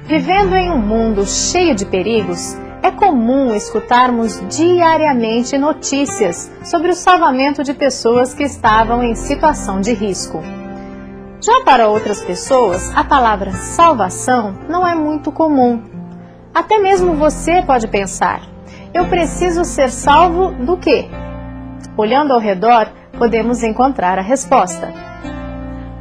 Vivendo em um mundo cheio de perigos, é comum escutarmos diariamente notícias sobre o salvamento de pessoas que estavam em situação de risco. Já para outras pessoas, a palavra salvação não é muito comum. Até mesmo você pode pensar: eu preciso ser salvo do quê? Olhando ao redor, podemos encontrar a resposta.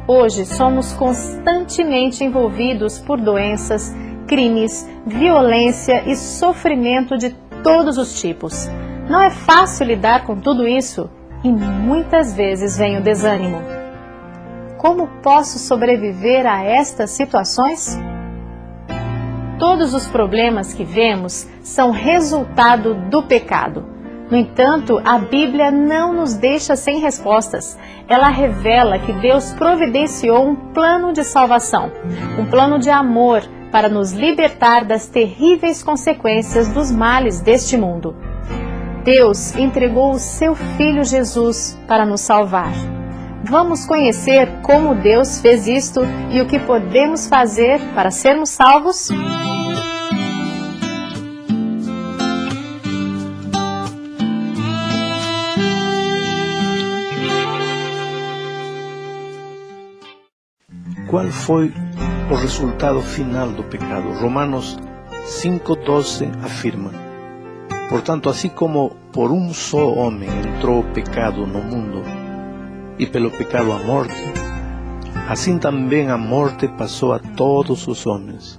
Hoje somos constantemente envolvidos por doenças, crimes, violência e sofrimento de todos os tipos. Não é fácil lidar com tudo isso e muitas vezes vem o desânimo. Como posso sobreviver a estas situações? Todos os problemas que vemos são resultado do pecado. No entanto, a Bíblia não nos deixa sem respostas. Ela revela que Deus providenciou um plano de salvação, um plano de amor para nos libertar das terríveis consequências dos males deste mundo. Deus entregou o seu Filho Jesus para nos salvar. Vamos conhecer como Deus fez isto e o que podemos fazer para sermos salvos? Qual foi o resultado final do pecado? Romanos 5:12 afirma: portanto, assim como por um só homem entrou o pecado no mundo, e pelo pecado a morte, assim também a morte passou a todos os homens,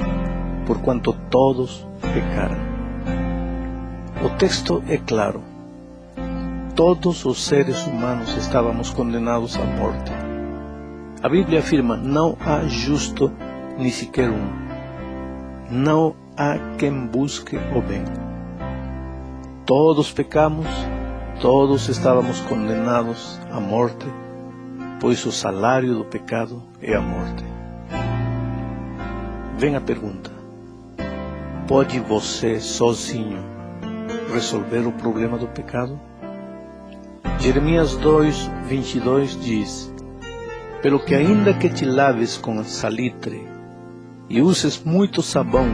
porquanto todos pecaram. O texto é claro: todos os seres humanos estávamos condenados à morte. A Bíblia afirma: não há justo, nem sequer um. Não há quem busque o bem. Todos pecamos, todos estávamos condenados à morte, pois o salário do pecado é a morte. Vem a pergunta: pode você sozinho resolver o problema do pecado? Jeremias 2:22 diz: pelo que ainda que te laves com salitre e uses muito sabão,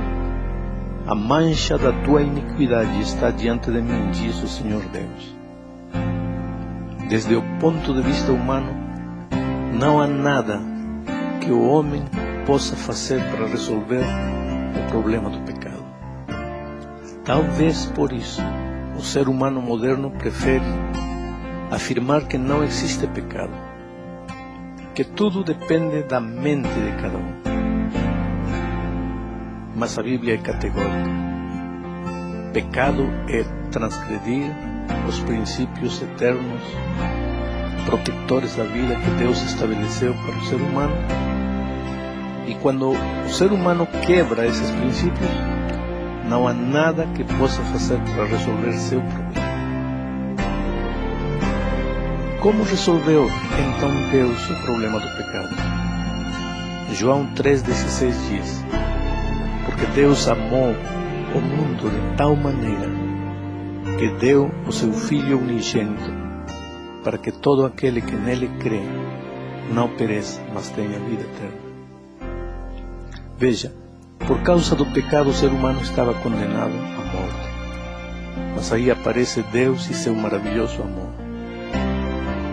a mancha da tua iniquidade está diante de mim, diz o Senhor Deus. Desde o ponto de vista humano, não há nada que o homem possa fazer para resolver o problema do pecado. Talvez por isso o ser humano moderno prefere afirmar que não existe pecado, que tudo depende da mente de cada um. Mas a Bíblia é categórica: pecado é transgredir os princípios eternos, protetores da vida que Deus estabeleceu para o ser humano. E quando o ser humano quebra esses princípios, não há nada que possa fazer para resolver seu problema. Como resolveu então Deus o problema do pecado? João 3,16 diz: porque Deus amou o mundo de tal maneira que deu o seu Filho unigênito, para que todo aquele que nele crê não pereça, mas tenha vida eterna. Veja, por causa do pecado o ser humano estava condenado à morte. Mas aí aparece Deus e seu maravilhoso amor.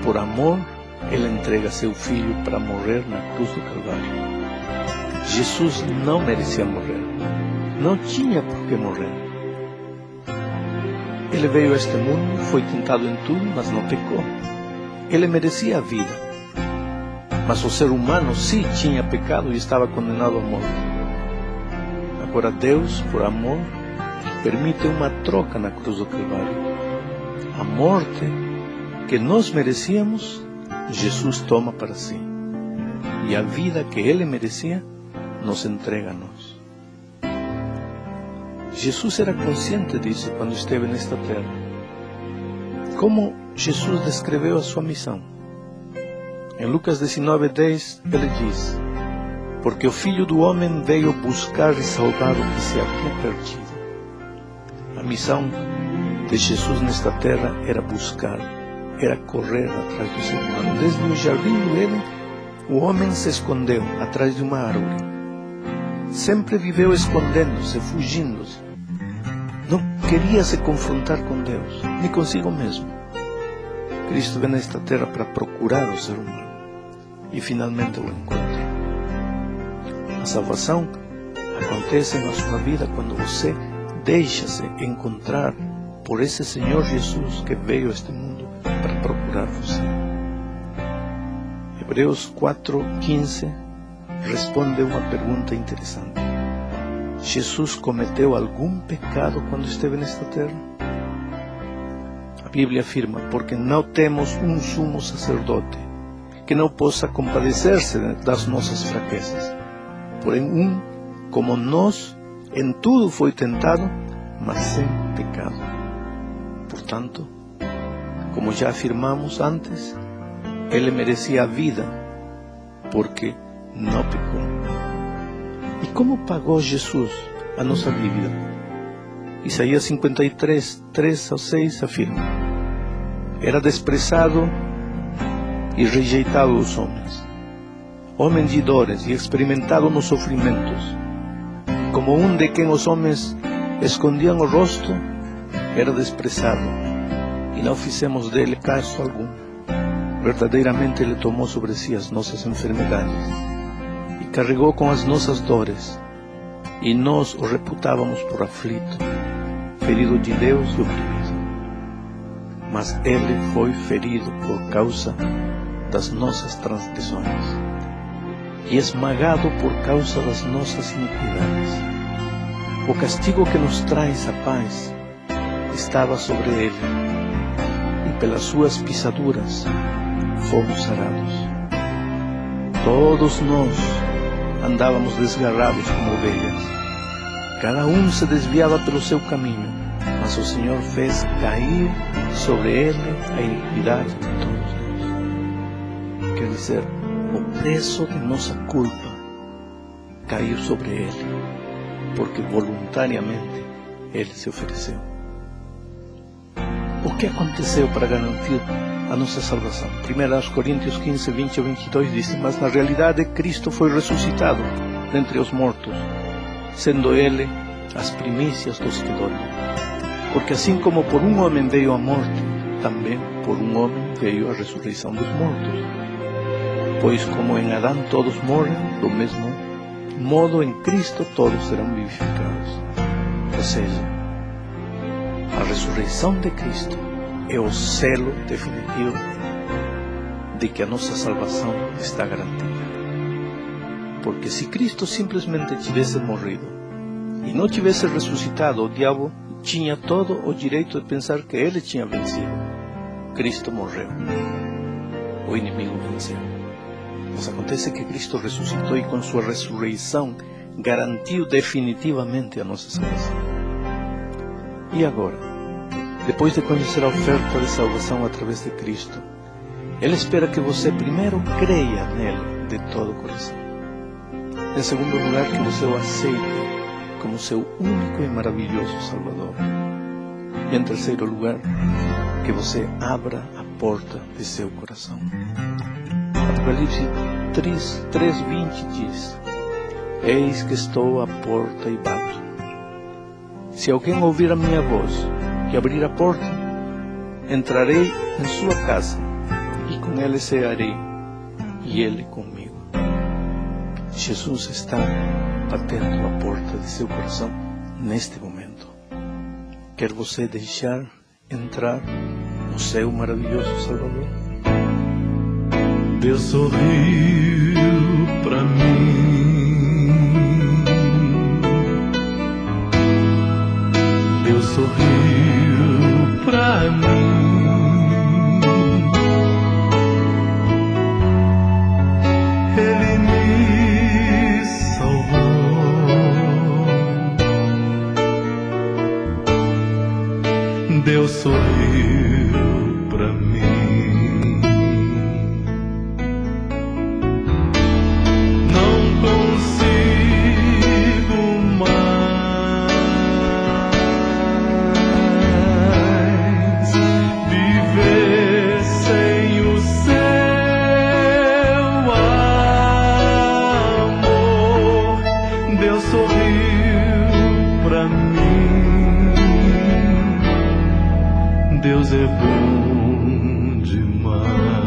Por amor, Ele entrega seu Filho para morrer na cruz do Calvário. Jesus não merecia morrer, não tinha por que morrer. Ele veio a este mundo, foi tentado em tudo, mas não pecou. Ele merecia a vida, mas o ser humano sim tinha pecado e estava condenado à morte. Agora Deus, por amor, permite uma troca na cruz do Calvário. A morte que nós merecíamos, Jesus toma para si. E a vida que Ele merecia, nos entrega a nós. Jesus era consciente disso quando esteve nesta terra. Como Jesus descreveu a sua missão? Em Lucas 19:10, Ele diz: porque o Filho do Homem veio buscar e salvar o que se havia perdido. A missão de Jesus nesta terra era buscar, era correr atrás do ser humano. Desde o jardim do Éden, o homem se escondeu atrás de uma árvore. sempre viveu escondendo-se, fugindo-se. Não queria se confrontar com Deus, nem consigo mesmo. Cristo vem nesta terra para procurar o ser humano e finalmente o encontra. A salvação acontece na sua vida quando você deixa-se encontrar por esse Senhor Jesus que veio a este mundo para procurar você. Hebreus 4:15 responde uma pergunta interessante. Jesus cometeu algum pecado quando esteve nesta terra? A Bíblia afirma, porque não temos um sumo sacerdote que não possa compadecer-se das nossas fraquezas. Porém, como nós, em tudo foi tentado, mas sem pecado. Portanto, como já afirmamos antes, ele merecia a vida, porque não pecou. E como pagou Jesus a nossa dívida? Isaías 53, 3-6 afirma: era desprezado e rejeitado dos homens, homem de dores e experimentado nos sofrimentos. Como um de quem os homens escondiam o rosto, era desprezado, e não fizemos dele caso algum. Verdadeiramente ele tomou sobre si as nossas enfermidades e carregou com as nossas dores, e nós o reputávamos por aflito, ferido de Deus e oprimido. Mas ele foi ferido por causa das nossas transgressões e esmagado por causa das nossas iniquidades. O castigo que nos traz a paz estava sobre ele, e pelas suas pisaduras fomos sarados. Todos nós andávamos desgarrados como ovelhas, cada um se desviava pelo seu caminho, mas o Senhor fez cair sobre ele a iniquidade de todos nós. Quer dizer, o preço de nossa culpa caiu sobre ele, porque voluntariamente ele se ofereceu. O que aconteceu para garantir a nossa salvação? 1 Coríntios 15, 20 a 22 diz: mas na realidade Cristo foi ressuscitado dentre os mortos, sendo ele as primícias dos que dormem. Porque assim como por um homem veio a morte, também por um homem veio a ressurreição dos mortos. Pois como em Adão todos morrem, do mesmo modo em Cristo todos serão vivificados. Ou seja, a ressurreição de Cristo é o selo definitivo de que a nossa salvação está garantida. Porque se Cristo simplesmente tivesse morrido e não tivesse ressuscitado, o diabo tinha todo o direito de pensar que ele tinha vencido. Cristo morreu, o inimigo venceu. Mas acontece que Cristo ressuscitou e com sua ressurreição garantiu definitivamente a nossa salvação. E agora, depois de conhecer a oferta de salvação através de Cristo, Ele espera que você primeiro creia nele de todo o coração. Em segundo lugar, que você o aceite como seu único e maravilhoso Salvador. E em terceiro lugar, que você abra a porta de seu coração. Apocalipse 3:20 diz: eis que estou à porta e bato. Se alguém ouvir a minha voz e abrir a porta, entrarei em sua casa e com ele cearei e ele comigo. Jesus está batendo a porta de seu coração neste momento. Quer você deixar entrar o seu maravilhoso Salvador? Deus sorriu pra mim, Deus sorriu pra mim. Ele me salvou. Deus sorriu pra mim. Deus Deus é bom demais.